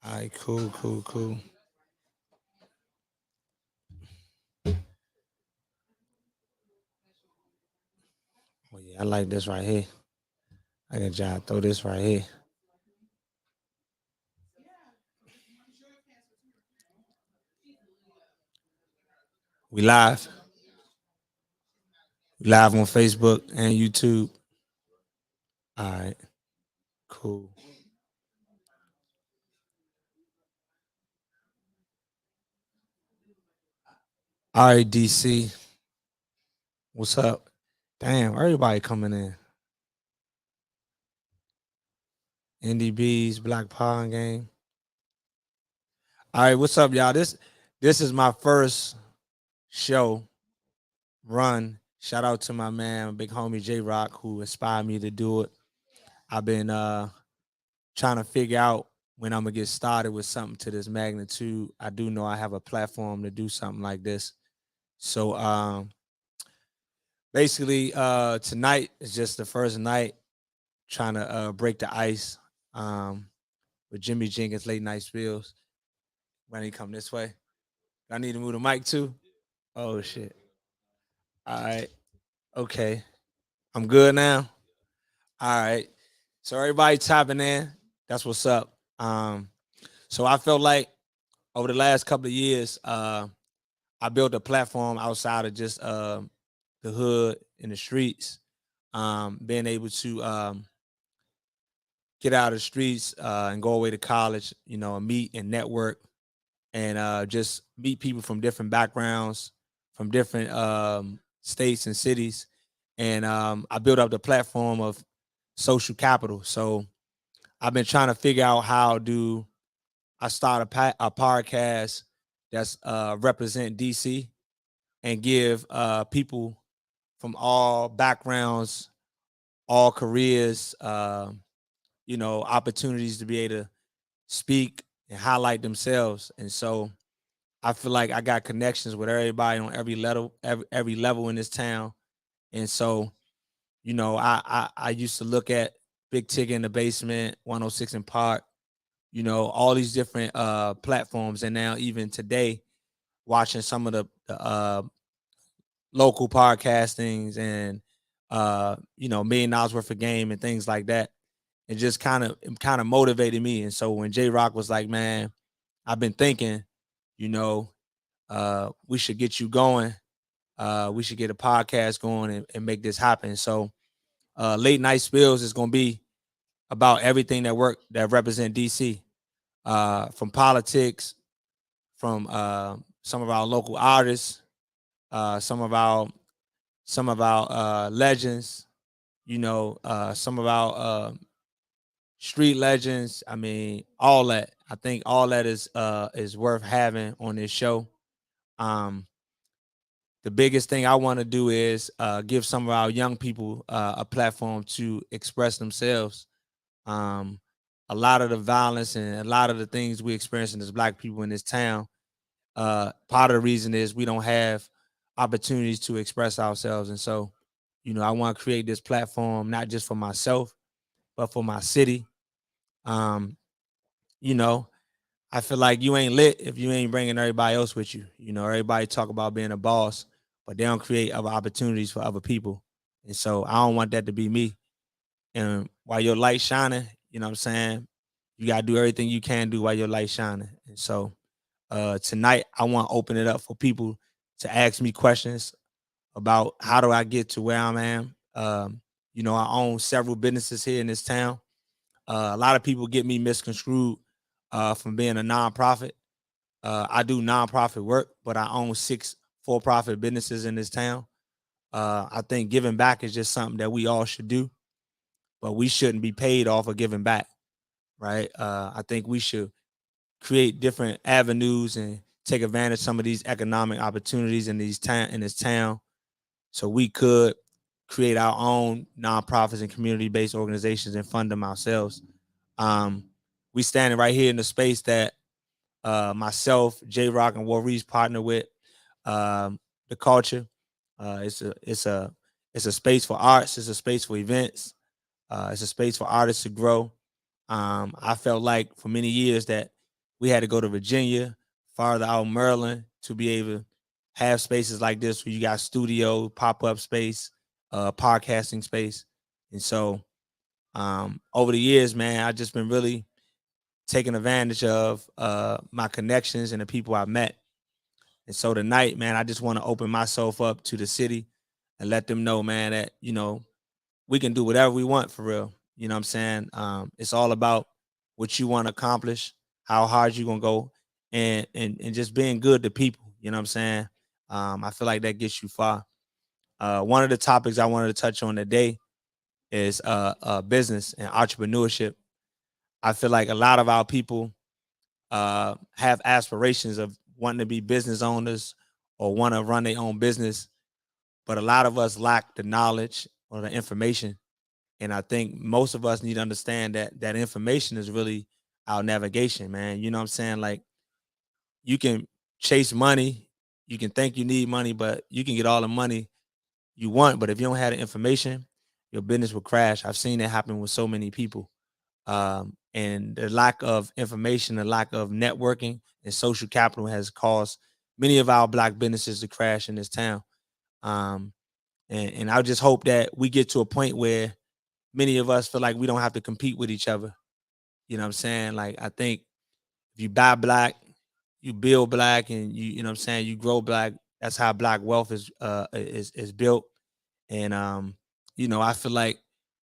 All right, cool, cool, cool. Well, yeah, I like this right here. I can just throw this right here. We live. We live on Facebook and YouTube. All right, cool. All right, DC. What's up? Damn, everybody coming in. NDB's Black Pond game. All right, what's up, y'all? This is my first show run. Shout out to my man, big homie J Rock, who inspired me to do it. I've been trying to figure out when I'm gonna get started with something to this magnitude. I do know I have a platform to do something like this. So basically tonight is just the first night trying to break the ice with Jimmie Jenkins late night spills. When he come this way. I need to move the mic too. Oh shit. All right. Okay. I'm good now. All right. So everybody tapping in. That's what's up. So I felt like over the last couple of years, I built a platform outside of just the hood and the streets. Being able to get out of the streets and go away to college, you know, and meet and network and just meet people from different backgrounds, from different states and cities. And I built up the platform of social capital. So I've been trying to figure out how do I start a podcast that's represent DC and give people from all backgrounds, all careers, you know, opportunities to be able to speak and highlight themselves. And so I feel like I got connections with everybody on every level in this town. And so, you know, I used to look at Big Ticket in the Basement, 106 in Park, you know, all these different platforms. And now even today, watching some of the local podcastings and you know, $1 million worth of game and things like that. It just kind of motivated me. And so when J Rock was like, man, I've been thinking, you know, we should get you going. We should get a podcast going and make this happen. So late night spills is gonna be about everything that represent DC. From politics, from some of our local artists, uh, some of our some of our legends, you know, some of our street legends. I mean, all that. I think all that is worth having on this show. Um, the biggest thing I want to do is give some of our young people a platform to express themselves. Um, a lot of the violence and a lot of the things we experiencing as Black people in this town, part of the reason is we don't have opportunities to express ourselves. And so, you know, I want to create this platform not just for myself, but for my city. Um, you know, I feel like you ain't lit if you ain't bringing everybody else with you. You know, everybody talk about being a boss, but they don't create other opportunities for other people. And so I don't want that to be me. And while your light shining, you know what I'm saying? You gotta do everything you can do while your light shining. And so tonight I want to open it up for people to ask me questions about how do I get to where I am. You know, I own several businesses here in this town. A lot of people get me misconstrued from being a nonprofit. I do nonprofit work, but I own six for-profit businesses in this town. I think giving back is just something that we all should do, but we shouldn't be paid off of giving back, right? I think we should create different avenues and take advantage of some of these economic opportunities in this town, so we could create our own nonprofits and community-based organizations and fund them ourselves. Um, we standing right here in the space that myself, J Rock, and Warriors partner with the culture. It's a space for arts. It's a space for events. It's a space for artists to grow. I felt like for many years that we had to go to Virginia, farther out Maryland to be able to have spaces like this where you got studio, pop-up space, podcasting space. And so over the years, man, I've just been really taking advantage of my connections and the people I met. And so tonight, man, I just want to open myself up to the city and let them know, man, that, we can do whatever we want for real. You know what I'm saying? It's all about what you want to accomplish, how hard you gonna go, and just being good to people. You know what I'm saying? I feel like that gets you far. One of the topics I wanted to touch on today is business and entrepreneurship. I feel like a lot of our people have aspirations of wanting to be business owners or want to run their own business, but a lot of us lack the knowledge or the information. And I think most of us need to understand that that information is really our navigation, man. You know what I'm saying? Like, you can chase money, you can think you need money, but you can get all the money you want. But if you don't have the information, your business will crash. I've seen it happen with so many people. And the lack of information, the lack of networking and social capital has caused many of our black businesses to crash in this town. Um, and I just hope that we get to a point where many of us feel like we don't have to compete with each other. You know what I'm saying? Like, I think if you buy black, you build black, and you know what I'm saying, you grow black. That's how black wealth is built. And I feel like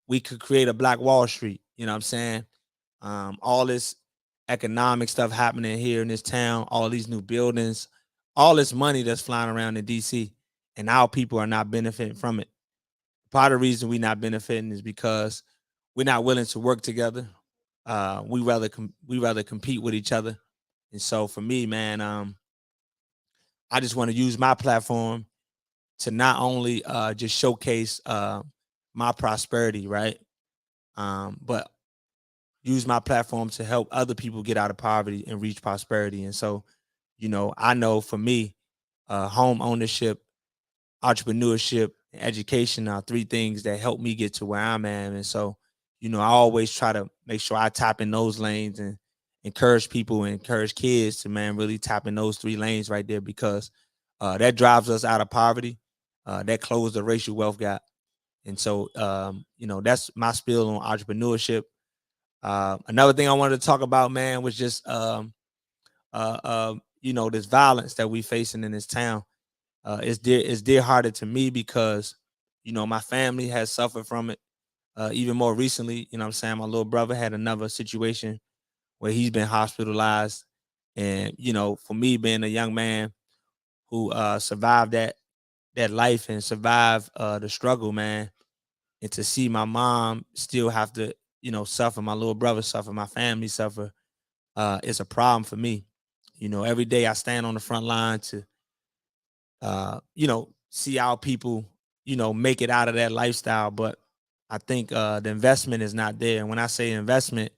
we could create a black Wall Street. You know what I'm saying? All this economic stuff happening here in this town, all these new buildings, all this money that's flying around in DC, and our people are not benefiting from it. Part of the reason we're not benefiting is because we're not willing to work together. We rather compete with each other. And so for me, man, I just want to use my platform to not only just showcase my prosperity, right? But use my platform to help other people get out of poverty and reach prosperity. And so, I know for me, home ownership, entrepreneurship, and education are three things that help me get to where I'm at. And so, I always try to make sure I tap in those lanes and encourage people and encourage kids to, man, really tap in those three lanes right there, because that drives us out of poverty. That closes the racial wealth gap. And so, that's my spiel on entrepreneurship. Another thing I wanted to talk about, man, was just this violence that we facing in this town. It's dear hearted to me because my family has suffered from it. Even more recently, you know what I'm saying, my little brother had another situation where he's been hospitalized. And for me, being a young man who survived that life and survived the struggle, man, and to see my mom still have to suffer, my little brother suffer, my family suffer, it's a problem for me. Every day I stand on the front line to see our people, make it out of that lifestyle. But I think the investment is not there. And when I say investment,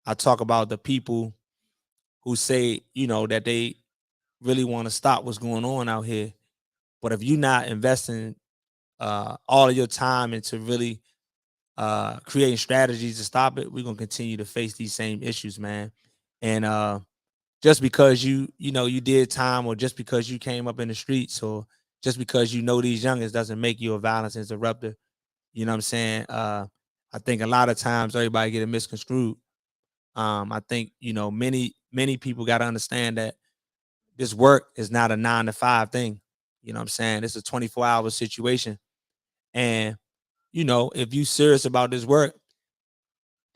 I talk about the people who say, that they really want to stop what's going on out here. But if you're not investing all of your time into really creating strategies to stop it, we're gonna continue to face these same issues, man. And just because you did time, or just because you came up in the streets, or just because these youngins, doesn't make you a violence interrupter. You know what I'm saying? I think a lot of times everybody get it misconstrued. I think many people got to understand that this work is not a 9 to 5 thing. You know what I'm saying? It's a 24-hour situation. And if you serious about this work,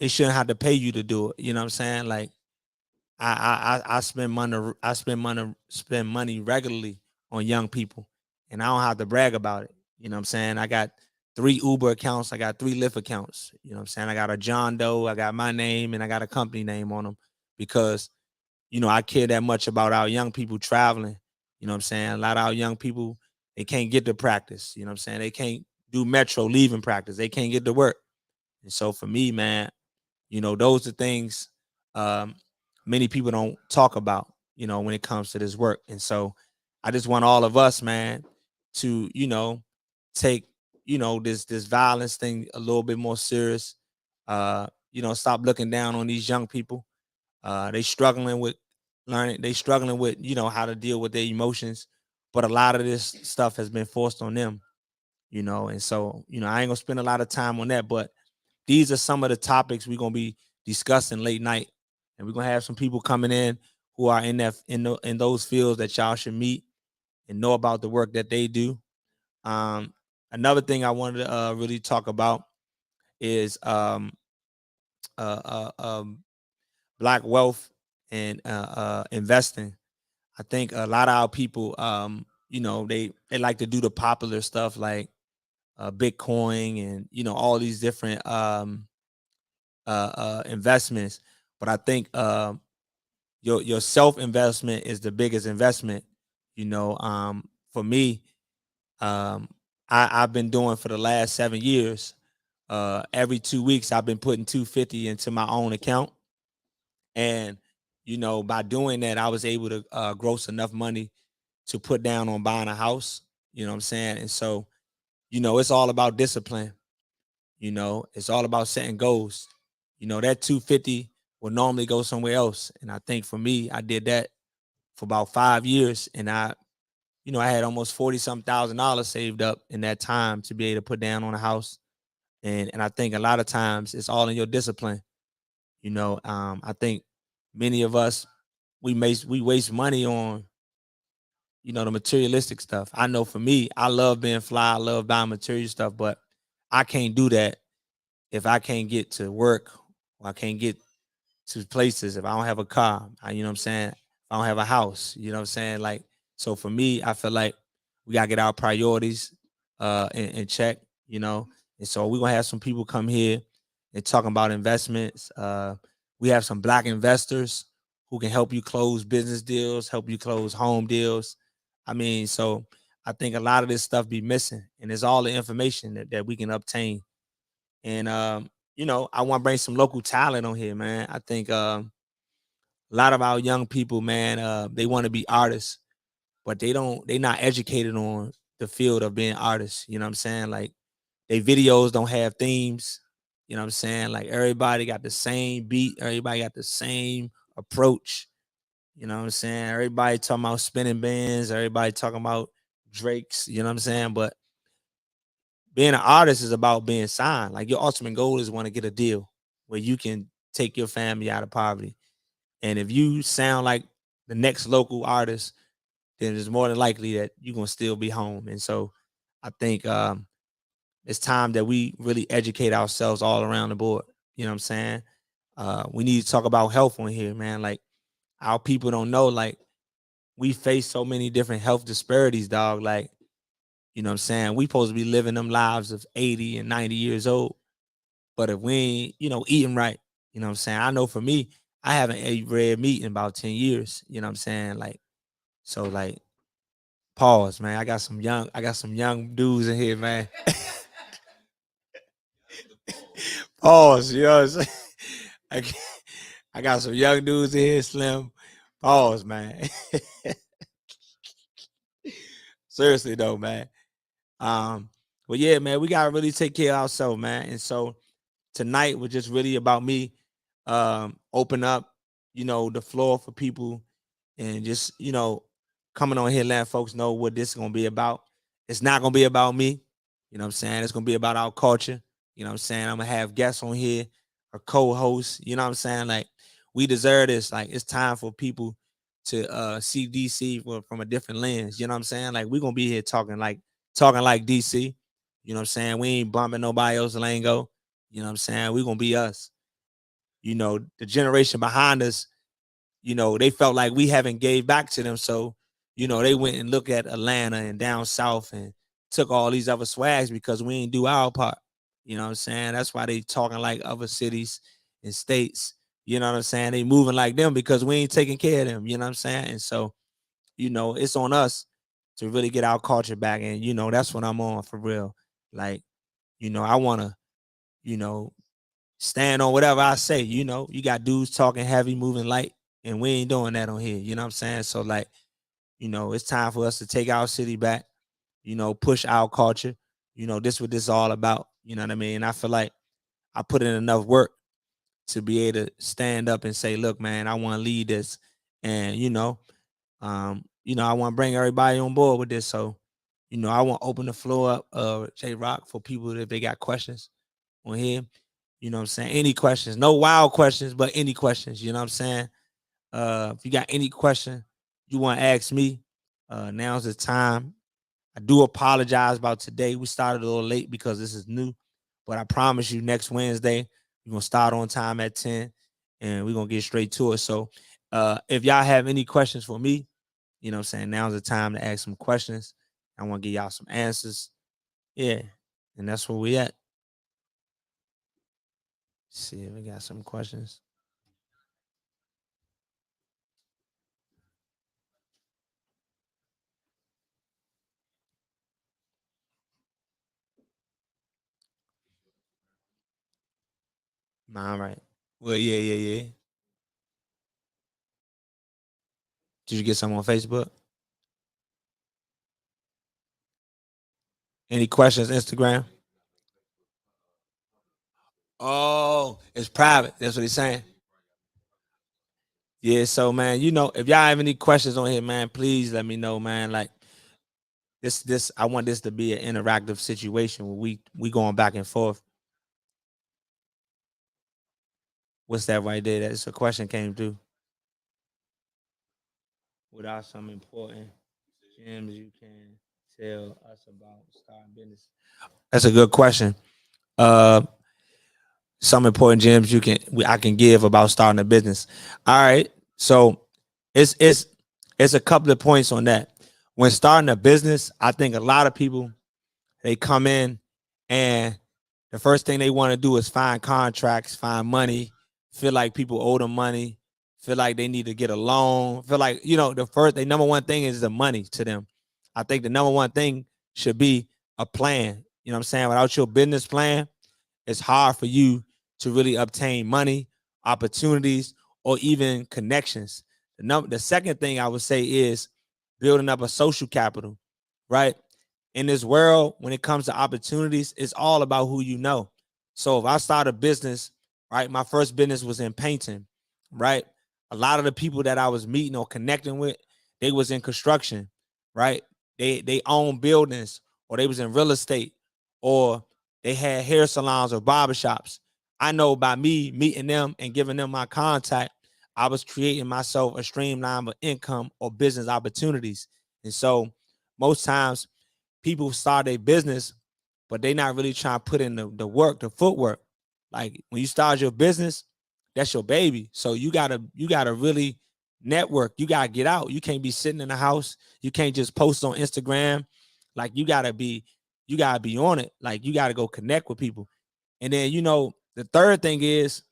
they shouldn't have to pay you to do it. You know what I'm saying? Like, I spend money regularly on young people, and I don't have to brag about it. You know what I'm saying? I got 3 Uber accounts, I got 3 Lyft accounts. You know what I'm saying? I got a John Doe, I got my name, and I got a company name on them, because I care that much about our young people traveling. You know what I'm saying? A lot of our young people, they can't get to practice. You know what I'm saying? They can't do metro leaving practice. They can't get to work. And so for me, man, those are things um, many people don't talk about, when it comes to this work. And so I just want all of us, man, to, take, this violence thing a little bit more serious. Stop looking down on these young people. They struggling with learning, they struggling with, how to deal with their emotions. But a lot of this stuff has been forced on them, and so, I ain't gonna spend a lot of time on that, but these are some of the topics we're gonna be discussing late night. And we're gonna have some people coming in who are in those fields that y'all should meet and know about the work that they do. Um, Another thing I wanted to really talk about is uh, black wealth and investing. I think a lot of our people, they like to do the popular stuff like Bitcoin and all these different investments. But I think your self investment is the biggest investment. For me, um, I've been doing for the last 7 years. Every 2 weeks, I've been putting 250 into my own account, and by doing that, I was able to gross enough money to put down on buying a house. You know what I'm saying? And so, it's all about discipline. It's all about setting goals. That 250 will normally go somewhere else. And I think for me, I did that for about 5 years. And I had almost 40 some $1,000 saved up in that time to be able to put down on a house. And I think a lot of times it's all in your discipline. I think many of us, we waste money on, the materialistic stuff. I know for me, I love being fly, I love buying material stuff, but I can't do that if I can't get to work or I can't get to places, if I don't have a car, you know what I'm saying? If I don't have a house, you know what I'm saying? Like, so for me, I feel like we gotta get our priorities in check, And so we're gonna have some people come here and talking about investments. We have some black investors who can help you close business deals, help you close home deals. I mean, so I think a lot of this stuff be missing, and it's all the information that we can obtain. And I want to bring some local talent on here, man. I think a lot of our young people, man, they want to be artists, but they not educated on the field of being artists. You know what I'm saying? Like, they videos don't have themes. You know what I'm saying? Like, everybody got the same beat, everybody got the same approach. You know what I'm saying? Everybody talking about spinning bands, everybody talking about Drakes, you know what I'm saying? But being an artist is about being signed. Like, your ultimate goal is want to get a deal where you can take your family out of poverty. And if you sound like the next local artist, then it's more than likely that you're gonna still be home. And so I think it's time that we really educate ourselves all around the board. You know what I'm saying? We need to talk about health on here, man. Like, our people don't know, like, we face so many different health disparities, dog. Like, you know what I'm saying? We supposed to be living them lives of 80 and 90 years old. But if we ain't, eating right, you know what I'm saying? I know for me, I haven't ate red meat in about 10 years. You know what I'm saying? Like, so, like, pause, man. I got some young dudes in here, man. Pause, you know what I'm saying? I, g- I got some young dudes in here, Slim. Pause, man. Seriously though, man. But yeah, man, we gotta really take care of ourselves, man. And so tonight was just really about me open up, the floor for people, and just, coming on here letting folks know what this is gonna be about. It's not gonna be about me, you know what I'm saying? It's gonna be about our culture. You know what I'm saying? I'm gonna have guests on here, or co-hosts, you know what I'm saying? Like, we deserve this. Like, it's time for people to see DC from a different lens. You know what I'm saying? Like, we're gonna be here talking like DC. You know what I'm saying? We ain't bumping nobody else's lingo. You know what I'm saying? We're gonna be us. The generation behind us, they felt like we haven't gave back to them. So, they went and looked at Atlanta and down south and took all these other swags because we ain't do our part. You know what I'm saying? That's why they talking like other cities and states. You know what I'm saying? They moving like them because we ain't taking care of them. You know what I'm saying? And so, it's on us to really get our culture back. And, that's what I'm on for real. Like, I wanna, you know, stand on whatever I say. You got dudes talking heavy, moving light, and we ain't doing that on here. You know what I'm saying? So, like, it's time for us to take our city back, push our culture. This what this is all about. You know what I mean? And I feel like I put in enough work to be able to stand up and say, look, man, I want to lead this. And I want to bring everybody on board with this. So, I want to open the floor up, J Rock, for people if they got questions on here. You know what I'm saying? Any questions, no wild questions, but any questions, you know what I'm saying? If you got any question you want to ask me, now's the time. I do apologize about today. We started a little late because this is new, but I promise you next Wednesday, we're gonna start on time at 10 and we're gonna get straight to it. So if y'all have any questions for me, you know what I'm saying, now's the time to ask some questions. I want to give y'all some answers. Yeah. And that's where we at. See if we got some questions. All right. Well, yeah, yeah, yeah. Did you get some on Facebook? Any questions, Instagram? Oh, it's private. That's what he's saying. Yeah, so man, if y'all have any questions on here, man, please let me know, man. Like this, I want this to be an interactive situation where we going back and forth. What's that right there? That's a question came through. What are some important gems you can tell us about starting business? That's a good question. Uh, some important gems I can give about starting a business. All right, so it's a couple of points on that. When starting a business, I think a lot of people they come in and the first thing they want to do is find contracts, find money, feel like people owe them money, feel like they need to get a loan, feel like, the number one thing is the money to them. I think the number one thing should be a plan. You know what I'm saying? Without your business plan, it's hard for you to really obtain money, opportunities, or even connections. The second thing I would say is building up a social capital, right? In this world, when it comes to opportunities, it's all about who you know. So if I start a business, right, my first business was in painting, right? A lot of the people that I was meeting or connecting with, they was in construction, right? They own buildings, or they was in real estate, or they had hair salons or barbershops. I know by me meeting them and giving them my contact, I was creating myself a streamline of income or business opportunities. And so most times people start a business, but they not really trying to put in the work, the footwork. Like when you start your business, that's your baby. So you gotta really network. You gotta get out. You can't be sitting in the house. You can't just post on Instagram. Like you gotta be on it. Like you gotta go connect with people. And then the third thing is,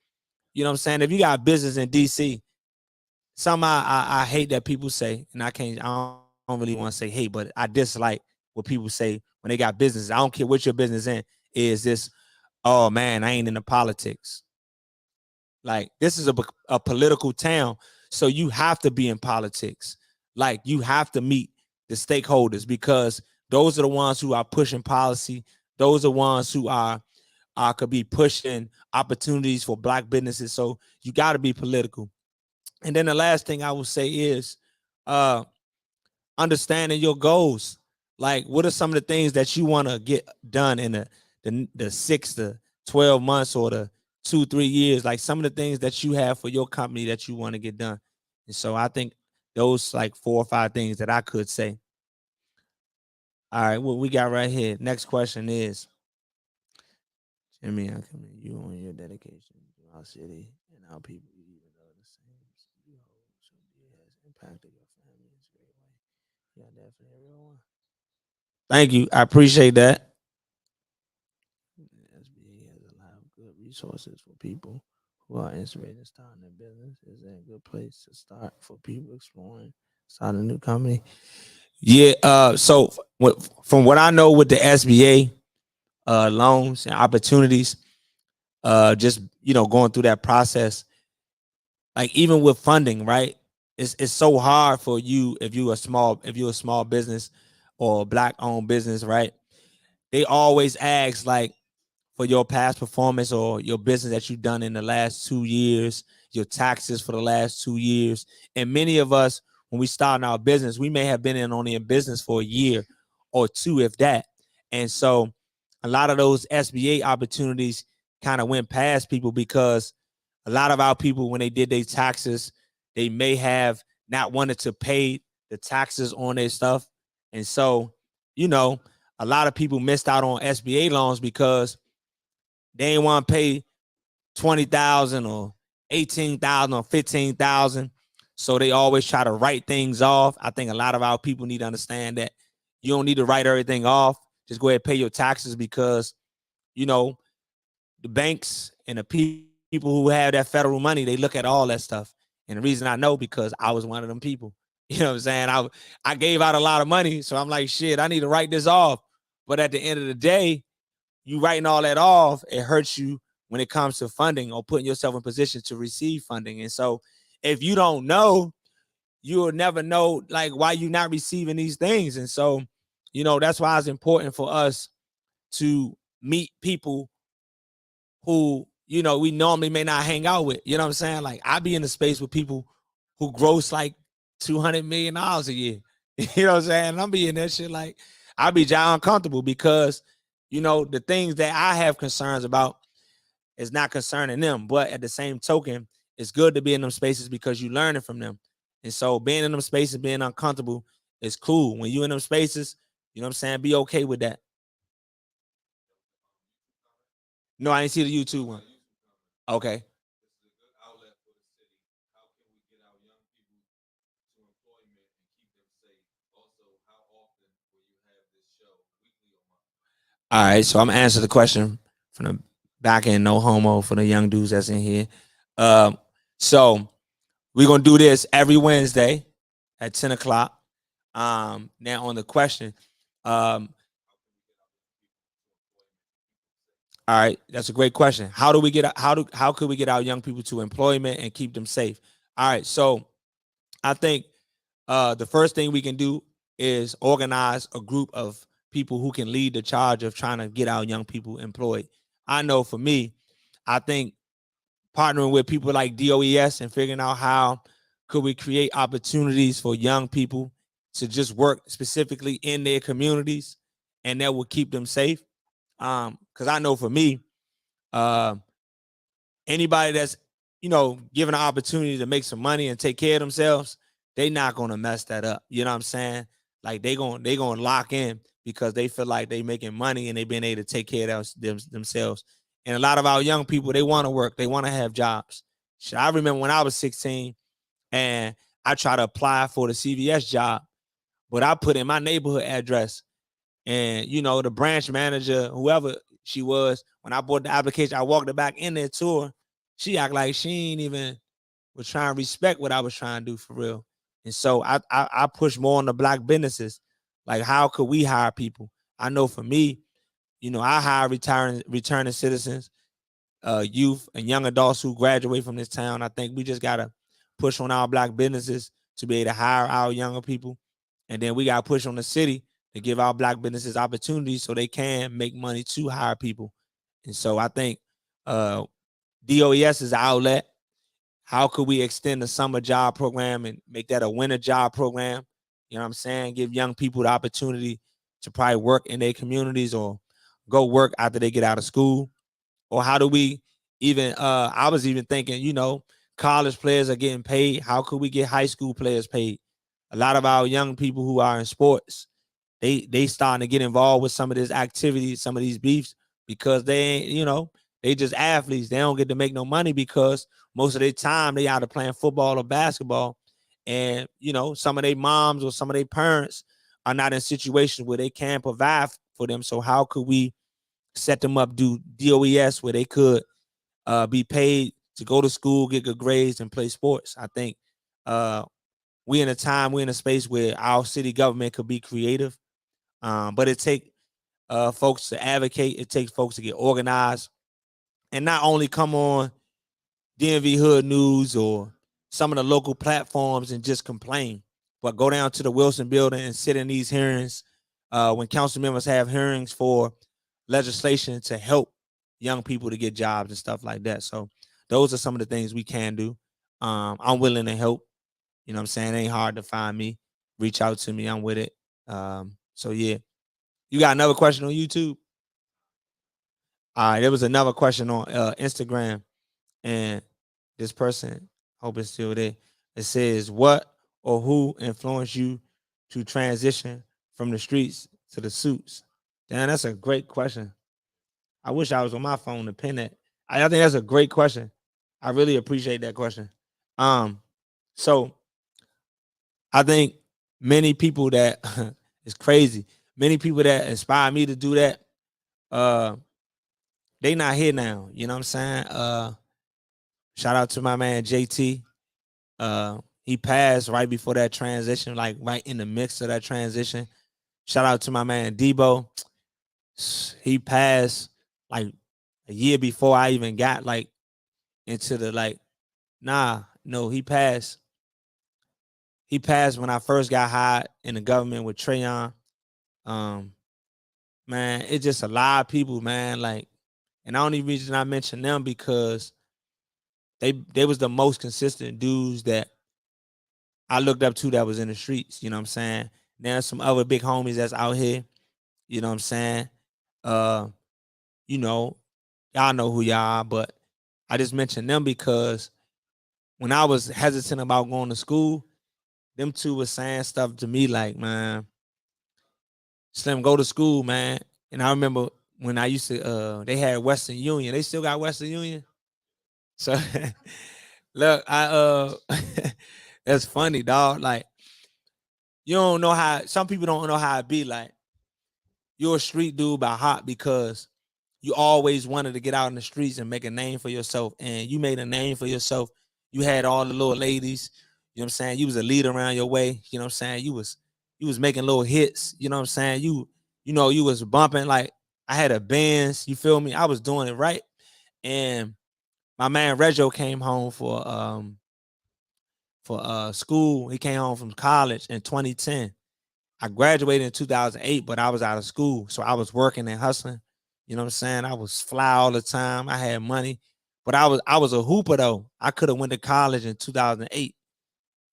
what I'm saying, if you got business in DC, some I hate that people say, and I don't really want to say hate, but I dislike what people say when they got business. I don't care what your business in. Is this, oh man, I ain't into politics. Like this is a political town, so you have to be in politics. Like you have to meet the stakeholders because those are the ones who are pushing policy. Those are ones who could be pushing opportunities for black businesses. So you got to be political. And then the last thing I would say is uh understanding your goals. Like, what are some of the things that you want to get done in the 6 to 12 months or the 2 3 years? Like some of the things that you have for your company that you want to get done. And so I think those like 4 or 5 things that I could say. All right, what we got right here. Next question is, Jimmy, I commend you on your dedication to our city and our people. Even though the same you hold so dear has impacted your family in a great way. Yeah, definitely everyone. Thank you. I appreciate that. SBA has a lot of good resources for people who are interested in starting a business. Is that a good place to start for people exploring starting a new company? Yeah. So from what I know with the SBA loans and opportunities, just going through that process, like even with funding, right? It's so hard for you if you're a small business or a black owned business, right? They always ask like for your past performance or your business that you've done in the last 2 years, your taxes for the last 2 years. And many of us, when we start our business, we may have been only in business for a year or two, if that. And so a lot of those SBA opportunities kind of went past people because a lot of our people, when they did their taxes, they may have not wanted to pay the taxes on their stuff. And so, a lot of people missed out on SBA loans because they didn't want to pay 20,000 or 18,000 or 15,000. So they always try to write things off. I think a lot of our people need to understand that you don't need to write everything off. Just go ahead and pay your taxes because, the banks and the people who have that federal money, they look at all that stuff. And the reason I know, because I was one of them people. You know what I'm saying? I gave out a lot of money. So I'm like, shit, I need to write this off. But at the end of the day, you writing all that off, it hurts you when it comes to funding or putting yourself in position to receive funding. And so if you don't know, you'll never know like why you're not receiving these things. And so, that's why it's important for us to meet people who, we normally may not hang out with. You know what I'm saying? Like I be in the space with people who gross like $200 million a year. You know what I'm saying? And I'm being that shit like I be uncomfortable because, the things that I have concerns about is not concerning them. But at the same token, it's good to be in them spaces because you're learning from them. And so being in them spaces, being uncomfortable is cool. When you in them spaces, you know what I'm saying? Be okay with that. No, I didn't see the YouTube one. Okay. All right, so I'm gonna answer the question from the back end, no homo, for the young dudes that's in here. So we're gonna do this every Wednesday at 10 o'clock. Now on the question, um, all right, that's a great question. How could we get our young people to employment and keep them safe? All right, so I think the first thing we can do is organize a group of people who can lead the charge of trying to get our young people employed. I know for me, I think partnering with people like DOES and figuring out how could we create opportunities for young people to just work specifically in their communities and that will keep them safe. Because I know for me, uh, anybody that's given an opportunity to make some money and take care of themselves, they not gonna mess that up. You know what I'm saying? Like they gonna lock in because they feel like they making money and they being able to take care of themselves. And a lot of our young people, they want to work, they want to have jobs. Shit, I remember when I was 16 and I tried to apply for the CVS job, but I put in my neighborhood address, and the branch manager, whoever she was, when I bought the application, I walked her back in there to her. She act like she ain't even was trying to respect what I was trying to do for real. And so I push more on the black businesses. Like, how could we hire people? I know for me, I hire returning citizens, youth and young adults who graduate from this town. I think we just gotta push on our black businesses to be able to hire our younger people. And then we gotta push on the city to give our black businesses opportunities so they can make money to hire people. And so I think uh DOES is an outlet. How could we extend the summer job program and make that a winter job program? You know what I'm saying? Give young people the opportunity to probably work in their communities or go work after they get out of school. Or how do we even I was even thinking, college players are getting paid. How could we get high school players paid? A lot of our young people who are in sports, they starting to get involved with some of this activity, some of these beefs, because they ain't, they just athletes. They don't get to make no money because most of their time they either playing football or basketball. And some of their moms or some of their parents are not in situations where they can provide for them. So how could we set them up, do DOES where they could be paid to go to school, get good grades, and play sports? I think we're in a space where our city government could be creative, but it takes folks to advocate. It takes folks to get organized and not only come on DMV Hood News or some of the local platforms and just complain, but go down to the Wilson building and sit in these hearings when council members have hearings for legislation to help young people to get jobs and stuff like that. So those are some of the things we can do. I'm willing to help. You know what I'm saying? It ain't hard to find me. Reach out to me. I'm with it. So yeah. You got another question on YouTube? All right, there was another question on Instagram, and this person, hope it's still there. It says, "What or who influenced you to transition from the streets to the suits?" Damn, that's a great question. I wish I was on my phone to pin that. I think that's a great question. I really appreciate that question. Um, so I think many people that it's crazy. Many people that inspire me to do that, uh, they not here now. You know what I'm saying? Shout out to my man JT. He passed right before that transition, like right in the mix of that transition. Shout out to my man Debo. He passed like a year before I even got like into the like. Nah, no, he passed. He passed when I first got hired in the government with Trayon. Um, man, it's just a lot of people, man. Like, and I only reason I mention them because they was the most consistent dudes that I looked up to that was in the streets. You know what I'm saying? There's some other big homies that's out here. You know what I'm saying? Uh, you know, y'all know who y'all are, but I just mentioned them because when I was hesitant about going to school, them two was saying stuff to me like, man, Slim, go to school, man. And I remember when I used to they had Western Union. They still got Western Union. So look, that's funny, dog. Like, you don't know how some people don't know how it be like you're a street dude by heart because you always wanted to get out in the streets and make a name for yourself. And you made a name for yourself. You had all the little ladies, you know what I'm saying? You was a leader around your way, you know what I'm saying? You was making little hits, you know what I'm saying? You was bumping like I had a Benz, you feel me? I was doing it right. And my man Rego came home for school. He came home from college in 2010. I graduated in 2008, but I was out of school. So I was working and hustling. You know what I'm saying? I was fly all the time. I had money. But I was a hooper though. I could have went to college in 2008,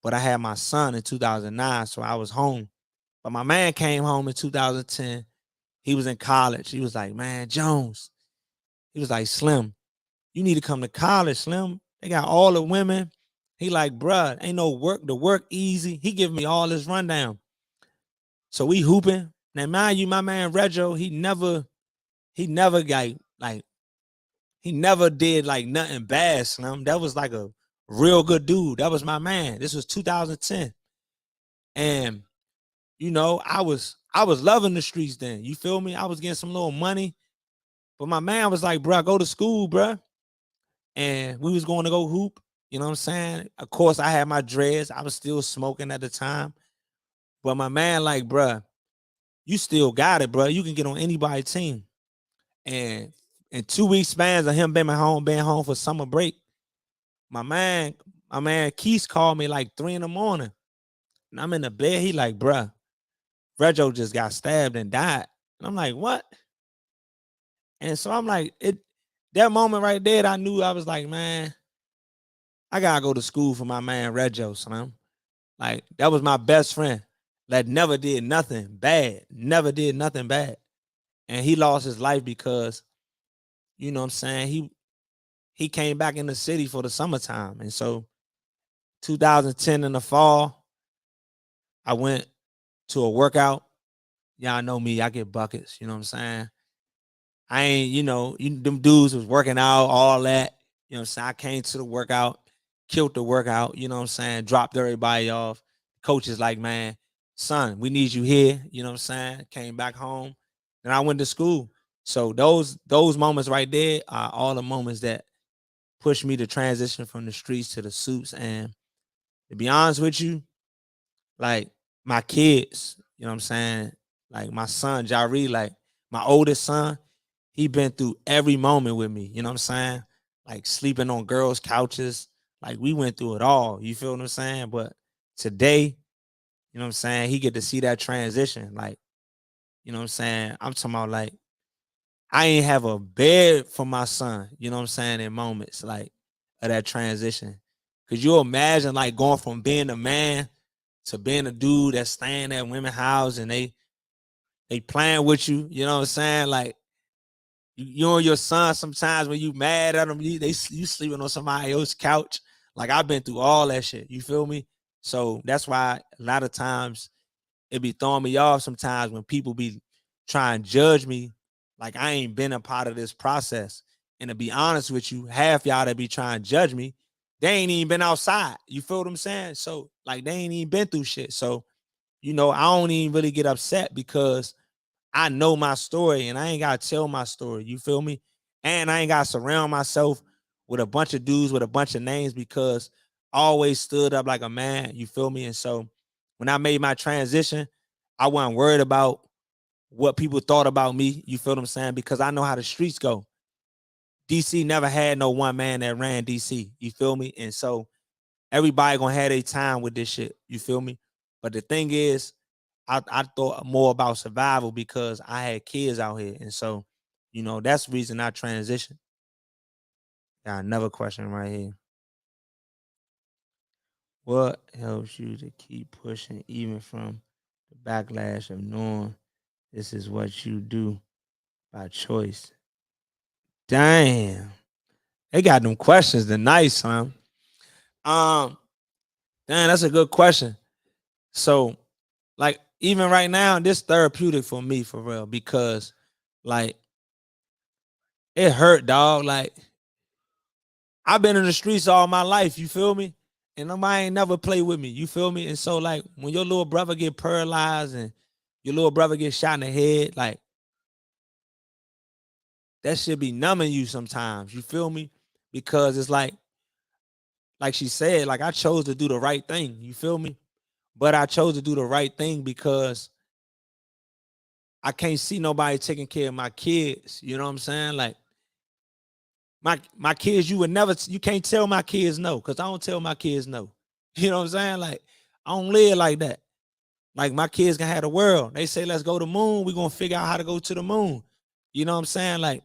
but I had my son in 2009, so I was home. But my man came home in 2010. He was in college. He was like, "Man, Jones." He was like, "Slim, you need to come to college, Slim. They got all the women." He like, "Bruh, ain't no work. The work easy." He giving me all this rundown. So we hooping. Now, mind you, my man Rego, he never got like he never did like nothing bad, Slim. That was like a real good dude. That was my man. This was 2010. And I was loving the streets then. You feel me? I was getting some little money. But my man was like, "Bro, go to school, bro." And we was going to go hoop. You know what I'm saying? Of course, I had my dreads. I was still smoking at the time. But my man, like, "Bro, you still got it, bro. You can get on anybody's team." And in 2 week spans of him being home for summer break, my man, Keith called me like 3 in the morning. And I'm in the bed. He like, "Bruh, Rego just got stabbed and died." And I'm like, "What?" And so I'm like, that moment right there, I knew I was like, man, I gotta go to school for my man Rego, son. Like, that was my best friend that never did nothing bad. Never did nothing bad. And he lost his life because, you know what I'm saying, he came back in the city for the summertime. And so 2010 in the fall, I went to a workout. Y'all know me, I get buckets, you know what I'm saying? I ain't, them dudes was working out, all that. You know what I'm saying? I came to the workout, killed the workout, you know what I'm saying? Dropped everybody off. Coach is like, "Man, son, we need you here." You know what I'm saying? Came back home. And I went to school. So those moments right there are all the moments that pushed me to transition from the streets to the suits. And to be honest with you, like my kids, you know what I'm saying? Like my son, Jari, like my oldest son, he been through every moment with me. You know what I'm saying? Like sleeping on girls' couches. Like we went through it all. You feel what I'm saying? But today, you know what I'm saying? He get to see that transition. Like, you know what I'm saying? I'm talking about like I ain't have a bed for my son, you know what I'm saying, in moments like of that transition. Could you imagine like going from being a man to being a dude that's staying at women's house and they playing with you, you know what I'm saying? Like you and your son sometimes when you mad at them, you sleeping on somebody else's couch. Like I've been through all that shit. You feel me? So that's why a lot of times it be throwing me off sometimes when people be trying to judge me like I ain't been a part of this process. And to be honest with you, half y'all that be trying to judge me, they ain't even been outside. You feel what I'm saying? So like they ain't even been through shit. So, I don't even really get upset because I know my story and I ain't gotta tell my story. You feel me? And I ain't gotta surround myself with a bunch of dudes with a bunch of names because I always stood up like a man. You feel me? And so when I made my transition, I wasn't worried about what people thought about me. You feel what I'm saying? Because I know how the streets go. DC never had no one man that ran DC. You feel me? And so everybody gonna have their time with this shit. You feel me? But the thing is, I thought more about survival because I had kids out here. And so, that's the reason I transitioned. Got another question right here. What helps you to keep pushing even from the backlash of knowing this is what you do by choice? Damn. They got them questions tonight, son. Um, Damn, that's a good question. So, like, even right now, this therapeutic for me for real, because like it hurt, dog. Like I've been in the streets all my life, you feel me? And nobody ain't never played with me, you feel me? And so like when your little brother get paralyzed and your little brother get shot in the head, like that should be numbing you sometimes, you feel me? Because it's like she said, like I chose to do the right thing, you feel me? But I chose to do the right thing because I can't see nobody taking care of my kids, you know what I'm saying? Like my kids, you can't tell my kids no, because I don't tell my kids no. You know what I'm saying? Like, I don't live like that. Like my kids can have the world. They say, let's go to the moon. We're gonna figure out how to go to the moon. You know what I'm saying? Like,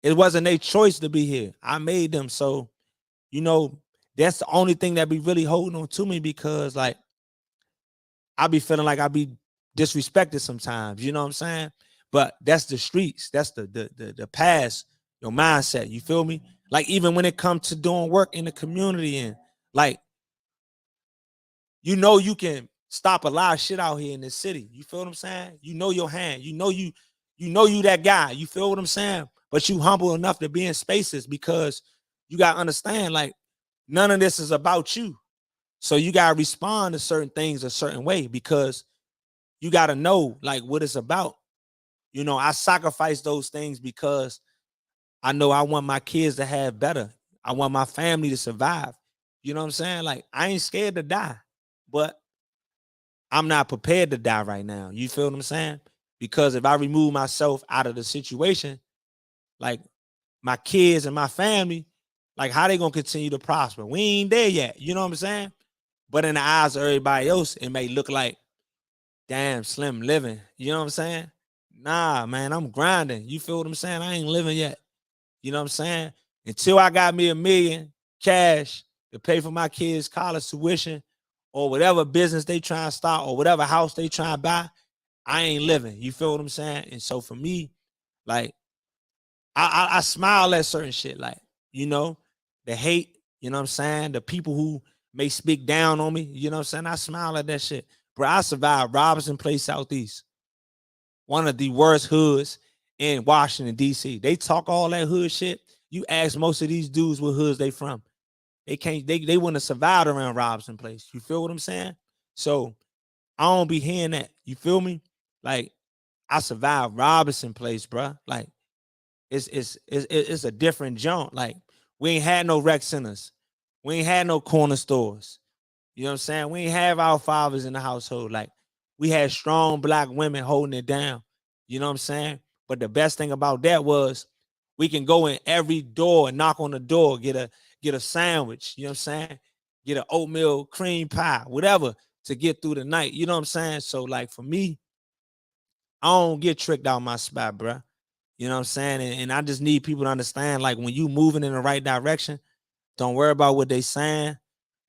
it wasn't their choice to be here. I made them. So, you know, that's the only thing that be really holding on to me because like I be feeling like I be disrespected sometimes, you know what I'm saying? But that's the streets, that's the past, your mindset, you feel me? Like even when it comes to doing work in the community and like you can stop a lot of shit out here in this city. You feel what I'm saying? You know your hand, you that guy, you feel what I'm saying? But you humble enough to be in spaces because you gotta understand like none of this is about you. So you gotta respond to certain things a certain way because you got to know like what it's about. I sacrifice those things because I know I want my kids to have better. I want my family to survive. You know what I'm saying? Like I ain't scared to die, but I'm not prepared to die right now. You feel what I'm saying? Because if I remove myself out of the situation, like my kids and my family, like how they gonna continue to prosper? We ain't there yet. You know what I'm saying? But in the eyes of everybody else, it may look like damn slim living. You know what I'm saying? Nah, man, I'm grinding. You feel what I'm saying? I ain't living yet. You know what I'm saying? Until I got me $1 million cash to pay for my kids' college tuition or whatever business they try to start or whatever house they try to buy, I ain't living. You feel what I'm saying? And so for me, like I smile at certain shit, like, the hate, you know what I'm saying? The people who may speak down on me, you know what I'm saying? I smile at that shit. Bro, I survived Robinson Place Southeast, one of the worst hoods in Washington, D.C. They talk all that hood shit. You ask most of these dudes what hoods they from. They wouldn't have survived around Robinson Place. You feel what I'm saying? So I don't be hearing that. You feel me? Like I survived Robinson Place, bro. Like it's a different jaunt. Like we ain't had no rec centers. We ain't had no corner stores. You know what I'm saying? We ain't have our fathers in the household. Like we had strong black women holding it down. You know what I'm saying? But the best thing about that was we can go in every door and knock on the door, get a sandwich, you know what I'm saying? Get an oatmeal cream pie, whatever, to get through the night. You know what I'm saying? So like for me, I don't get tricked out my spot, bro. You know You know what I'm saying? And I just need people to understand, like, when you moving in the right direction, don't worry about what they saying.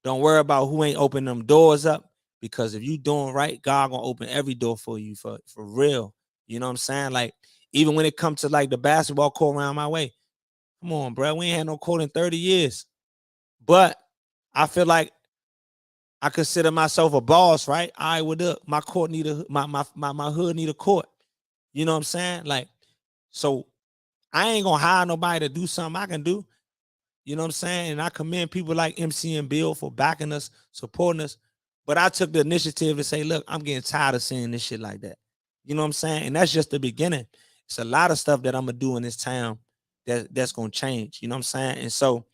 Don't worry about who ain't opening them doors up. Because if you doing right, God gonna open every door for you for real. You know what I'm saying? Like, even when it comes to like the basketball court around my way, come on, bro. We ain't had no court in 30 years. But I feel like I consider myself a boss, right? I would up. My court need a my hood need a court. You know what I'm saying? Like, so I ain't gonna hire nobody to do something I can do. You know what I'm saying? And I commend people like MC and Bill for backing us, supporting us. But I took the initiative to say, look, I'm getting tired of seeing this shit like that. You know what I'm saying? And that's just the beginning. It's a lot of stuff that I'm gonna do in this town that's gonna change. You know what I'm saying? And so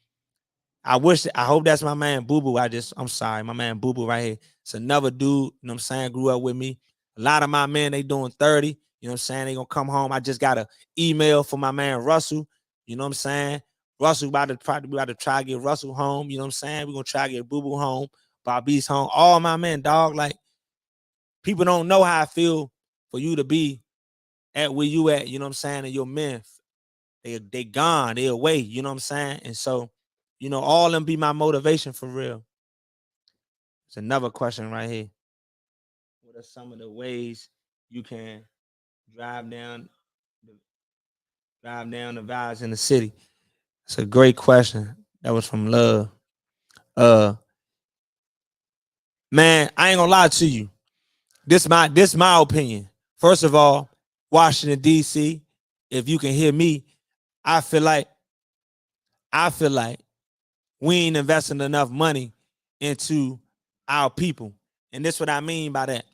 I hope that's my man Boo Boo. I'm sorry, my man Boo Boo right here. It's another dude, you know what I'm saying, grew up with me. A lot of my men, they doing 30, you know what I'm saying? They gonna come home. I just got an email from my man Russell, you know what I'm saying? Russell about to try to get Russell home, you know what I'm saying? We're gonna try to get Boo Boo home, Bobby's home. All my men, dog, like, people don't know how I feel for you to be at where you at, you know what I'm saying? And your men, they gone, they away, you know what I'm saying? And so, you know, all of them be my motivation for real. It's another question right here. What are some of the ways you can drive down the the vibes in the city? It's a great question. That was from Love. Uh Man, I ain't gonna lie to you. This my opinion. First of all, Washington, DC, if you can hear me, I feel like I feel like we ain't investing enough money into our people. And this what I mean by that.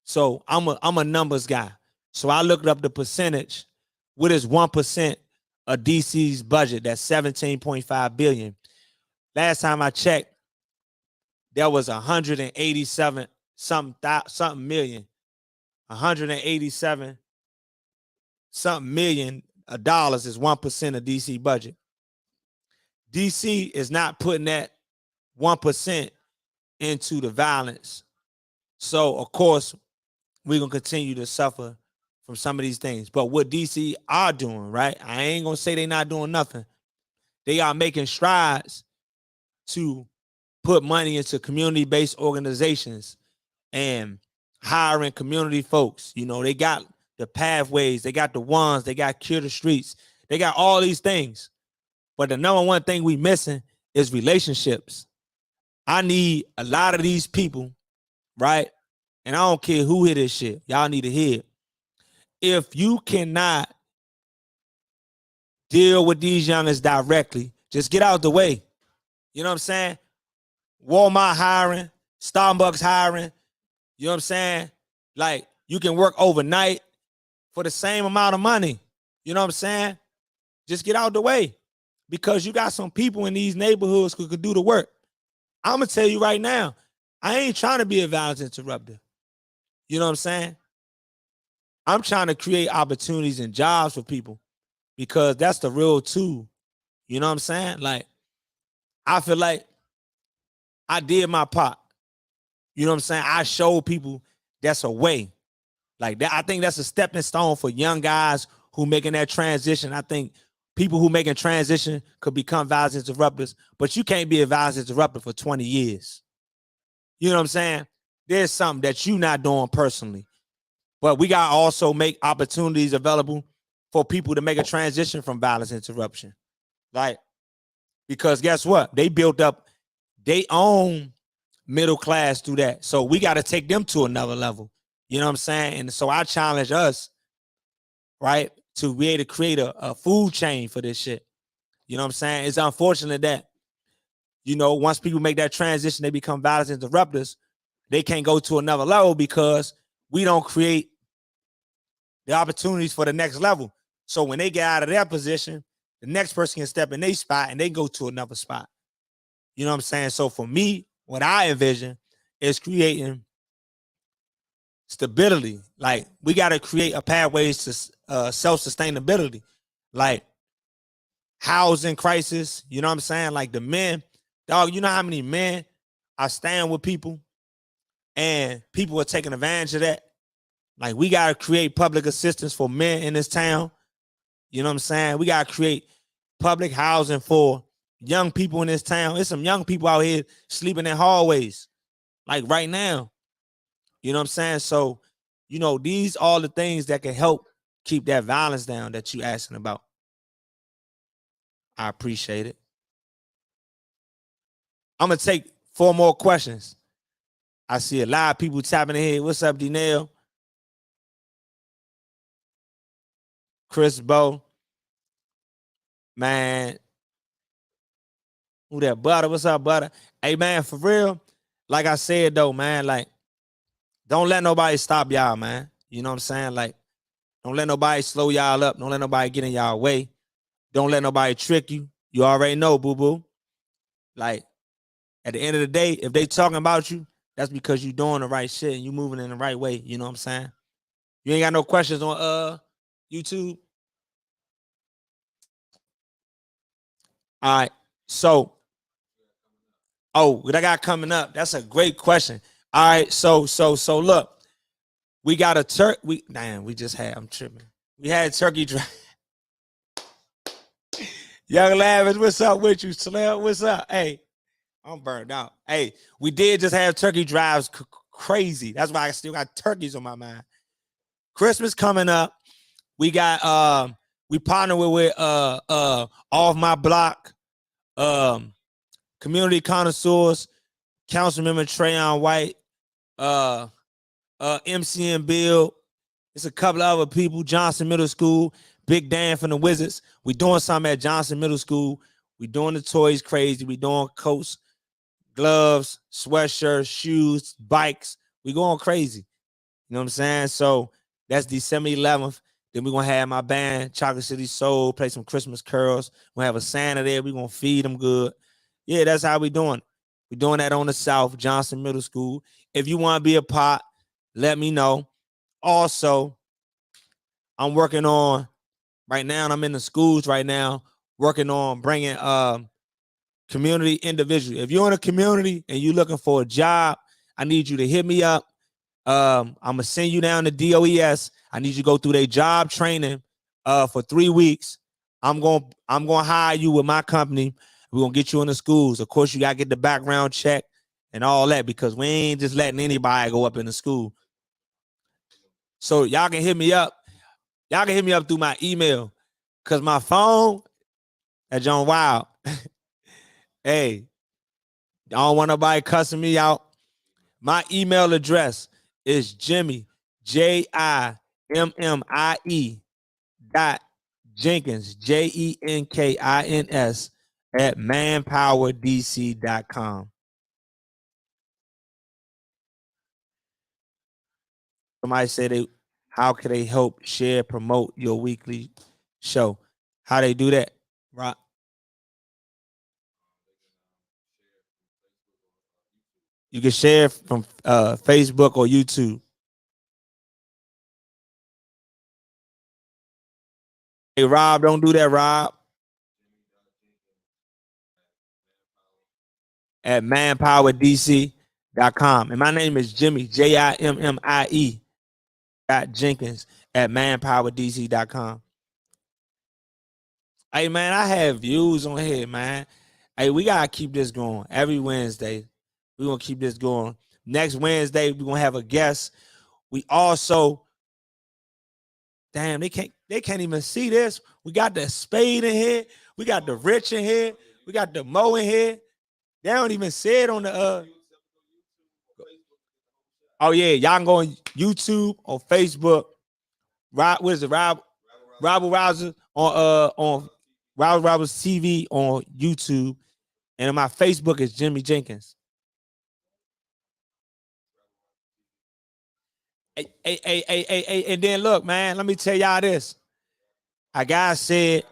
So I'm a numbers guy. So I looked up the percentage. What is 1% of DC's budget? That's 17.5 billion. Last time I checked, there was 187 something million. 187 something million dollars is 1% of DC budget. DC is not putting that 1% into the violence. So of course, we're gonna continue to suffer from some of these things. But what DC are doing, right? I ain't gonna say they're not doing nothing. They are making strides to put money into community-based organizations and hiring community folks. You know, they got the pathways, they got the ones, they got Cure the Streets, they got all these things. But the number one thing we missing is relationships. I need a lot of these people, right? And I don't care who hear this shit. Y'all need to hear it. If you cannot deal with these youngers directly, just get out the way. You know what I'm saying? Walmart hiring, Starbucks hiring, you know what I'm saying? Like, you can work overnight for the same amount of money. You know what I'm saying? Just get out the way, because you got some people in these neighborhoods who could do the work. I'm going to tell you right now, I ain't trying to be a violence interrupter. You know what I'm saying? I'm trying to create opportunities and jobs for people, because that's the real tool. You know what I'm saying? Like, I feel like I did my part. You know what I'm saying? I showed people that's a way. Like that, I think that's a stepping stone for young guys who making that transition. I think people who making transition could become violence interrupters, but you can't be a violence interrupter for 20 years. You know what I'm saying? There's something that you not doing personally. But we got to also make opportunities available for people to make a transition from violence interruption. Like, because guess what? They built up their own middle class through that. So we got to take them to another level. You know what I'm saying? And so I challenge us, right, to be able to create a food chain for this shit. You know what I'm saying? It's unfortunate that, you know, once people make that transition, they become violence interrupters, they can't go to another level because we don't create the opportunities for the next level. So when they get out of their position, the next person can step in their spot and they go to another spot. You know what I'm saying? So for me, what I envision is creating stability. Like, we got to create a pathways to self-sustainability. Like, housing crisis, you know what I'm saying? Like, the men, dog, you know how many men are staying with people and people are taking advantage of that? Like, we got to create public assistance for men in this town. You know what I'm saying? We gotta create public housing for young people in this town. There's some young people out here sleeping in hallways, like right now. You know what I'm saying? So, these are the things that can help keep that violence down that you asking about. I appreciate it. I'm gonna take 4 more questions. I see a lot of people tapping their head. What's up, D-Nail? Chris Bo. Man. Who that? Butter? What's up, Butter? Hey, man, for real, like I said, though, man, like, don't let nobody stop y'all, man. You know what I'm saying? Like, don't let nobody slow y'all up. Don't let nobody get in y'all way. Don't let nobody trick you. You already know, boo-boo. Like, at the end of the day, if they talking about you, that's because you doing the right shit and you moving in the right way. You know what I'm saying? You ain't got no questions on YouTube? All right. So, what I got coming up? That's a great question. All right. So look, we got a I'm tripping. We had turkey drive. Young Lavish, what's up with you? Slim, what's up? Hey, I'm burned out. Hey, we did just have turkey drives crazy. That's why I still got turkeys on my mind. Christmas coming up. We got we partner with Off My Block, Community Connoisseurs, Councilmember Trayon White, MC and Bill. It's a couple of other people, Johnson Middle School, Big Dan from the Wizards. We doing something at Johnson Middle School. We doing the toys crazy. We doing coats, gloves, sweatshirts, shoes, bikes. We going crazy. You know what I'm saying? So that's December 11th. Then we're going to have my band, Chocolate City Soul, play some Christmas carols. We're going to have a Santa there. We're going to feed them good. Yeah, that's how we doing. We're doing that on the South, Johnson Middle School. If you want to be a part, let me know. Also, I'm working on, right now, I'm in the schools right now, working on bringing community individuals. If you're in a community and you're looking for a job, I need you to hit me up. I'm going to send you down to DOES. I need you to go through their job training for 3 weeks. I'm going to hire you with my company. We're going to get you in the schools. Of course, you got to get the background check and all that because we ain't just letting anybody go up in the school. So y'all can hit me up. Y'all can hit me up through my email because my phone at John Wild. Hey, I don't want nobody cussing me out. My email address is Jimmie, Jimmie .Jenkins, JENKINS at manpowerdc.com. Somebody said how can they help share, promote your weekly show? How they do that, Rock? You can share from Facebook or YouTube. Hey, Rob, don't do that, Rob. At manpowerdc.com. And my name is Jimmie, JIMMIE Jenkins at manpowerdc.com. Hey, man, I have views on here, man. Hey, we got to keep this going every Wednesday. We're going to keep this going. Next Wednesday, we're going to have a guest. We also, damn, they can't even see this. We got the Spade in here. We got the Rich in here. We got the Mo in here. They don't even see it on the Oh yeah, y'all can go on YouTube, on Facebook. What is it? Robert Rouser on Robert Roberts TV on YouTube, and my Facebook is Jimmie Jenkins. Hey, and then look, man, let me tell y'all this. A guy said,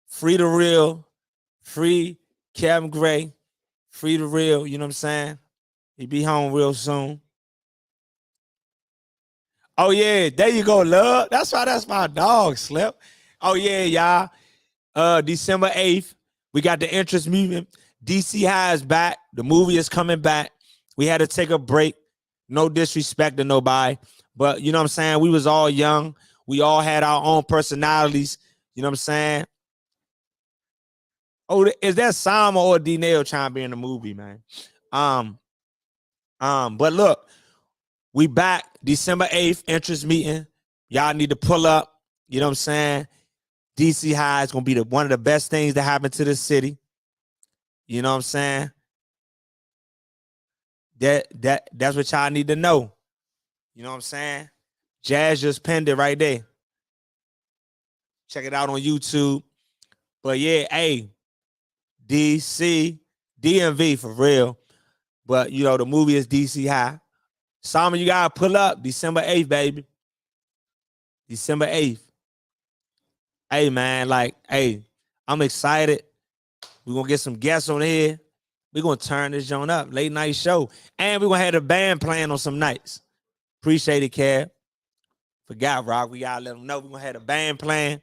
free the real, free Kevin Gray, free the real, you know what I'm saying? He be home real soon. Oh yeah, there you go, love. That's why that's my dog, Slip. Oh yeah, y'all. December 8th, we got the interest movement. DC High is back. The movie is coming back. We had to take a break. No disrespect to nobody, but you know what I'm saying? We was all young. We all had our own personalities. You know what I'm saying? Oh, is that Sama or D-Nail trying to be in the movie, man? But look, we back December 8th, interest meeting. Y'all need to pull up. You know what I'm saying? DC High is gonna be one of the best things that happen to this city. You know what I'm saying? That's what y'all need to know. You know what I'm saying? Jazz just penned it right there. Check it out on YouTube. But yeah, hey, DC, DMV for real. But you know, the movie is DC High. Simon, you gotta pull up December 8th, baby. December 8th. Hey, man, like, hey, I'm excited. We're gonna get some guests on here. We're gonna turn this joint up. Late night show. And we're gonna have the band playing on some nights. Appreciate it, Kev. Forgot, Rock. We gotta let them know we're gonna have the band playing.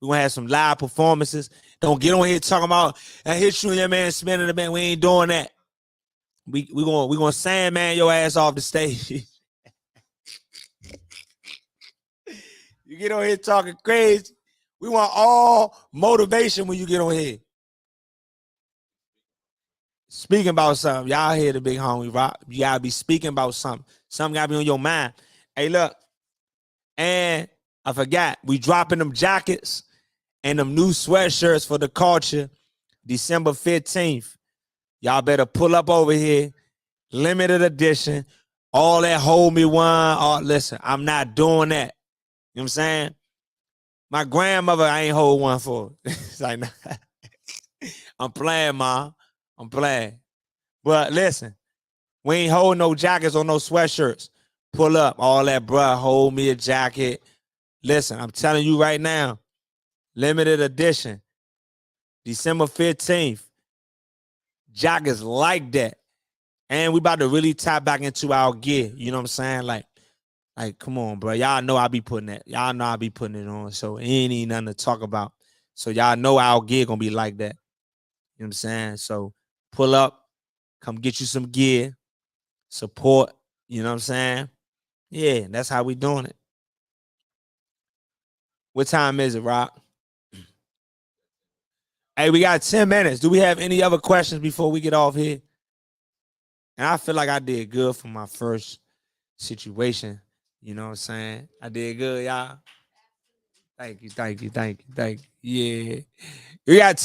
We're gonna have some live performances. Don't get on here talking about I hit you and your man spinning the band. We ain't doing that. We gonna Sandman your ass off the stage. You get on here talking crazy. We want all motivation when you get on here. Speaking about something. Y'all hear the big homie Rock. You gotta be speaking about something. Something gotta be on your mind. Hey, look. And I forgot, we dropping them jackets and them new sweatshirts for the culture December 15th. Y'all better pull up over here. Limited edition. All that hold me one. Listen, I'm not doing that. You know what I'm saying? My grandmother, I ain't hold one for. It's like, nah. I'm playing, Ma. I'm playing. But listen, we ain't holding no jackets or no sweatshirts. Pull up. All that, bruh. Hold me a jacket. Listen, I'm telling you right now, limited edition, December 15th. Jackets like that. And we about to really tap back into our gear. You know what I'm saying? Like, come on, bro. Y'all know I be putting that. Y'all know I be putting it on. So it ain't even nothing to talk about. So y'all know our gear gonna be like that. You know what I'm saying? So pull up, come get you some gear, support. You know what I'm saying? Yeah, that's how we doing it. What time is it, Rock? Hey, we got 10 minutes. Do we have any other questions before we get off here? And I feel like I did good for my first situation. You know what I'm saying? I did good, y'all. Thank you. Yeah. We got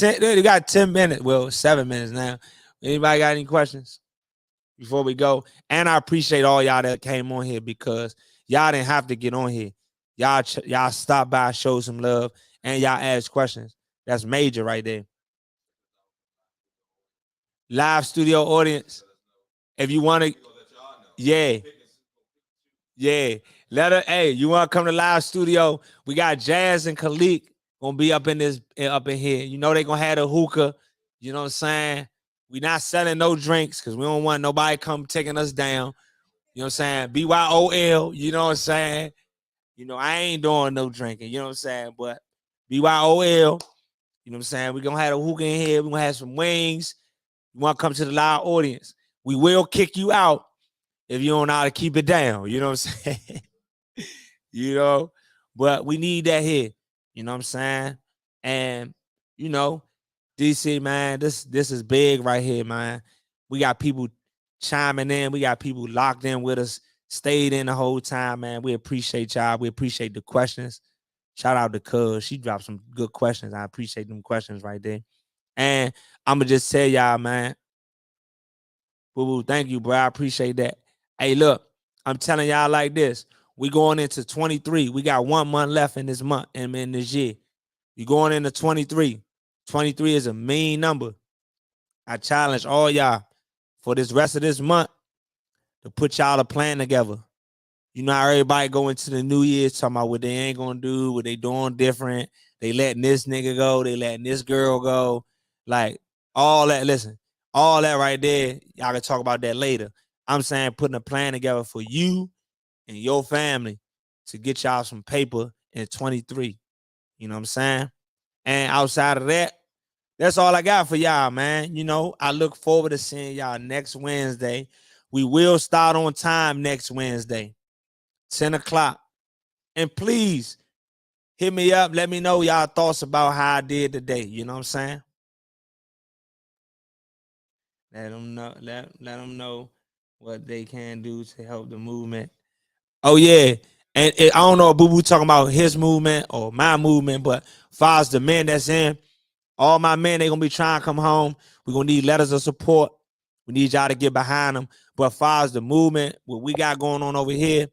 10 minutes. Well, 7 minutes now. Anybody got any questions before we go? And I appreciate all y'all that came on here because y'all didn't have to get on here. Y'all stop by, show some love, and y'all ask questions. That's major right there. Live studio audience. If you want to, yeah. Let her, hey, you want to come to live studio? We got Jazz and Khalik gonna be up in here. You know they gonna have the hookah. You know what I'm saying? We not selling no drinks because we don't want nobody come taking us down. You know what I'm saying? BYOL, you know what I'm saying? You know, I ain't doing no drinking, you know what I'm saying? But BYOL, you know what I'm saying? We're gonna have a hookah in here, we're gonna have some wings. You want to come to the live audience? We will kick you out if you don't know how to keep it down. You know what I'm saying? You know, but we need that here. You know what I'm saying? And you know, DC, man, this is big right here, man. We got people chiming in. We got people locked in with us, stayed in the whole time, man. We appreciate y'all. We appreciate the questions. Shout out to Cuz. She dropped some good questions. I appreciate them questions right there. And I'm going to just tell y'all, man. Boo-boo, thank you, bro. I appreciate that. Hey, look, I'm telling y'all like this. We going into 23. We got 1 month left in this month and in this year. You going into 23. 23 is a mean number. I challenge all y'all for this rest of this month to put y'all a plan together. You know how everybody go into the new year talking about what they ain't gonna do, what they doing different. They letting this nigga go, they letting this girl go. Like all that, listen, all that right there, y'all can talk about that later. I'm saying putting a plan together for you and your family to get y'all some paper in 23. You know what I'm saying? And outside of that, that's all I got for y'all, man. You know, I look forward to seeing y'all next Wednesday. We will start on time next Wednesday, 10 o'clock. And please hit me up. Let me know y'all thoughts about how I did today. You know what I'm saying? Let them know. Let them know what they can do to help the movement. Oh yeah, and I don't know if Boo Boo talking about his movement or my movement, but far as the men that's in, all my men, they gonna be trying to come home. We're gonna need letters of support. We need y'all to get behind them. But far as the movement, what we got going on over here,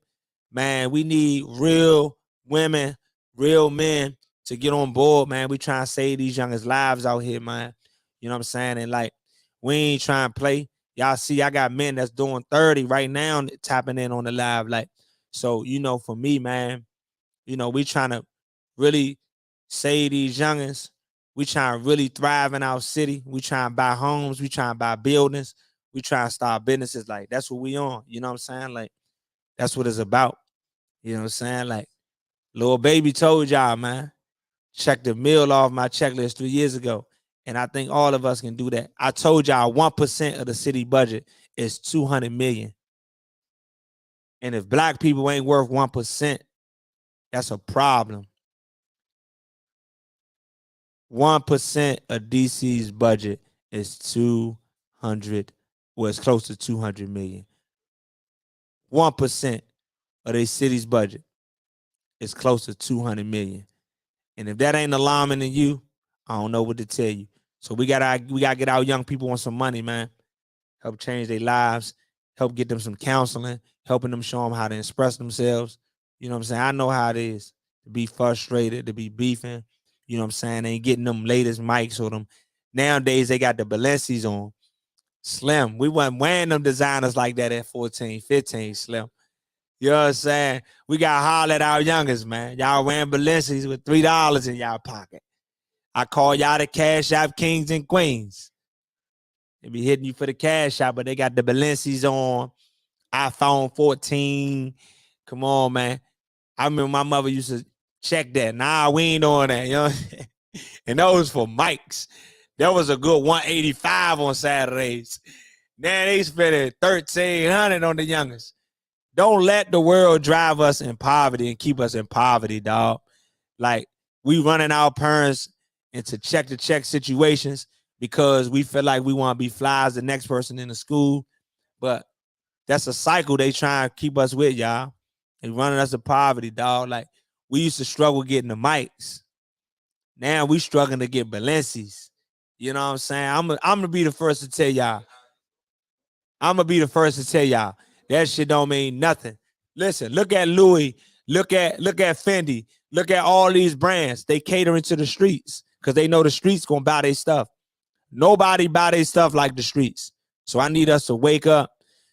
man, we need real women, real men to get on board, man. We trying to save these youngest lives out here, man. You know what I'm saying? And like, we ain't trying to play. Y'all see, I got men that's doing 30 right now, tapping in on the live. Like, so, for me, man, we trying to really save these youngins. We trying to really thrive in our city. We trying to buy homes. We trying to buy buildings. We trying to start businesses. Like, that's what we on. You know what I'm saying? Like, that's what it's about. You know what I'm saying? Like, Lil Baby told y'all, man, check the meal off my checklist 3 years ago. And I think all of us can do that. I told y'all 1% of the city budget is 200 million. And if black people ain't worth 1%, that's a problem. 1% of DC's budget is 200, well, it's close to 200 million. 1% of their city's budget is close to 200 million. And if that ain't alarming to you, I don't know what to tell you. So we gotta get our young people on some money, man. Help change their lives, help get them some counseling, helping them show them how to express themselves. You know what I'm saying? I know how it is to be frustrated, to be beefing. You know what I'm saying? They ain't getting them latest mics or them. Nowadays, they got the Balenci's on. Slim. We wasn't wearing them designers like that at 14, 15, Slim. You know what I'm saying? We got to holler at our youngest, man. Y'all wearing Balenci's with $3 in y'all pocket. I call y'all the Cash App Kings and Queens. They be hitting you for the cash out, but they got the Balenci's on, iPhone 14. Come on, man. I remember my mother used to check that. Nah, we ain't doing that, you know. And that was for mics. That was a good 185 on Saturdays. Now they spending 1,300 on the youngest. Don't let the world drive us in poverty and keep us in poverty, dog. Like, we running our parents into check-to-check situations because we feel like we want to be fly as the next person in the school. But that's a cycle they try to keep us with, y'all. They running us to poverty, dog. Like, we used to struggle getting the mics. Now we struggling to get Balenci's. You know what I'm saying? I'm gonna be the first to tell y'all. I'm gonna be the first to tell y'all that shit don't mean nothing. Listen, look at Louis, look at Fendi, look at all these brands. They catering to the streets because they know the streets gonna buy their stuff. Nobody buy their stuff like the streets. So I need us to wake up.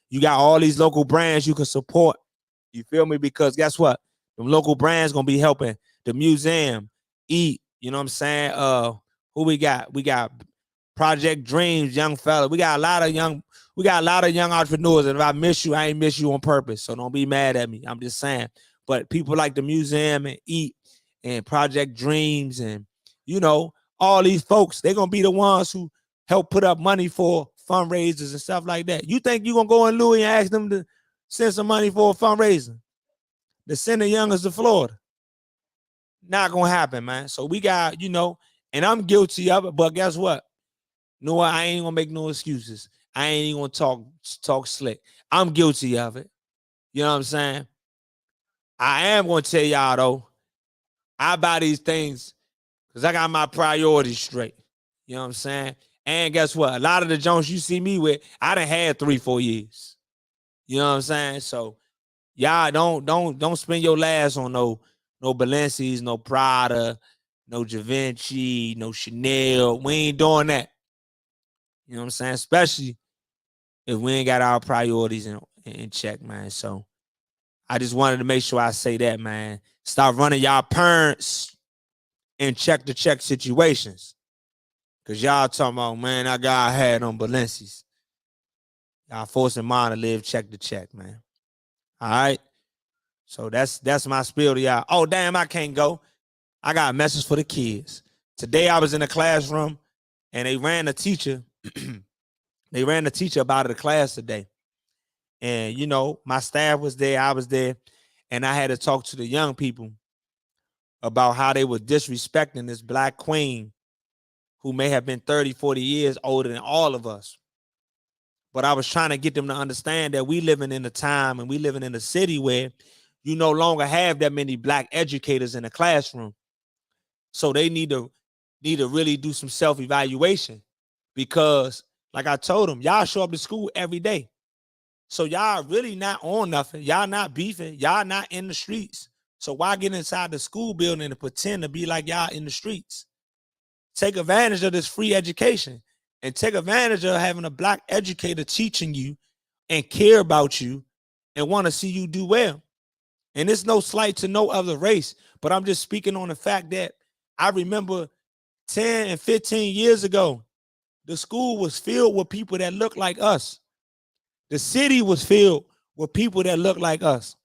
You got all these local brands you can support. You feel me? Because guess what? The local brands gonna be helping the museum eat. You know what I'm saying? Who we got? We got Project Dreams, young fella. We got a lot of young entrepreneurs. And if I miss you, I ain't miss you on purpose. So don't be mad at me. I'm just saying. But people like the museum and eat and Project Dreams and all these folks, they're gonna be the ones who help put up money for fundraisers and stuff like that. You think you're gonna go in Louis and ask them to send some money for a fundraiser? To send the youngest to Florida. Not gonna happen, man. So we got, and I'm guilty of it, but guess what? No, I ain't gonna make no excuses. I ain't even gonna talk slick. I'm guilty of it. You know what I'm saying? I am gonna tell y'all though, I buy these things because I got my priorities straight. You know what I'm saying? And guess what? A lot of the Jones you see me with, I done had 3-4 years. You know what I'm saying? So y'all don't spend your last on no Balenci's, no Prada, no Givenchy, no Chanel. We ain't doing that. You know what I'm saying? Especially if we ain't got our priorities in check, man. So I just wanted to make sure I say that, man. Stop running y'all parents in check-to-check situations. Because y'all talking about, man, I got had on Balenci's. Y'all forcing mine to live check-to-check, man. All right? So that's my spiel to y'all. Oh, damn, I can't go. I got a message for the kids. Today I was in the classroom and they ran a teacher. They ran a teacher about the class today. And, my staff was there, I was there, and I had to talk to the young people about how they were disrespecting this black queen who may have been 30, 40 years older than all of us. But I was trying to get them to understand that we living in a time and we living in a city where you no longer have that many black educators in the classroom. So they need to really do some self-evaluation, because like I told them, y'all show up to school every day. So y'all really not on nothing. Y'all not beefing. Y'all not in the streets. So why get inside the school building and pretend to be like y'all in the streets? Take advantage of this free education and take advantage of having a black educator teaching you and care about you and want to see you do well. And it's no slight to no other race, but I'm just speaking on the fact that I remember 10 and 15 years ago, the school was filled with people that looked like us. The city was filled with people that look like us.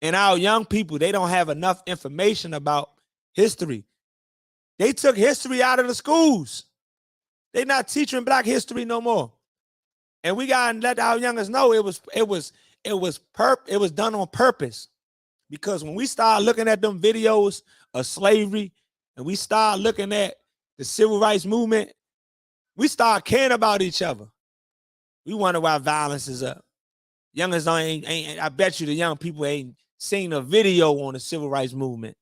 And our young people, they don't have enough information about history. They took history out of the schools. They're not teaching black history no more. And we gotta let our youngers know it was done on purpose. Because when we start looking at them videos of slavery and we start looking at the civil rights movement, we start caring about each other. We wonder why violence is up. Youngers ain't I bet you the young people ain't seen a video on the civil rights movement.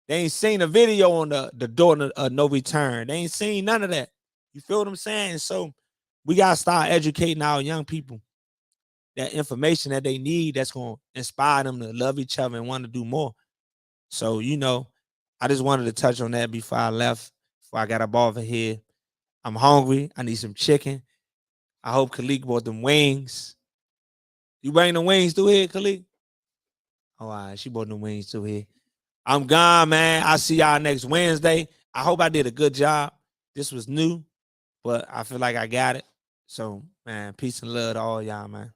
They ain't seen a video on the door of no return. They ain't seen none of that. You feel what I'm saying? So we gotta start educating our young people that information that they need that's gonna inspire them to love each other and want to do more. So, I just wanted to touch on that before I left, before I got up off of here. I'm hungry. I need some chicken. I hope Khalik bought them wings. You bring the wings through here, Khalik? Oh, all right. She bought them wings through here. I'm gone, man. I'll see y'all next Wednesday. I hope I did a good job. This was new, but I feel like I got it. So, man, peace and love to all y'all, man.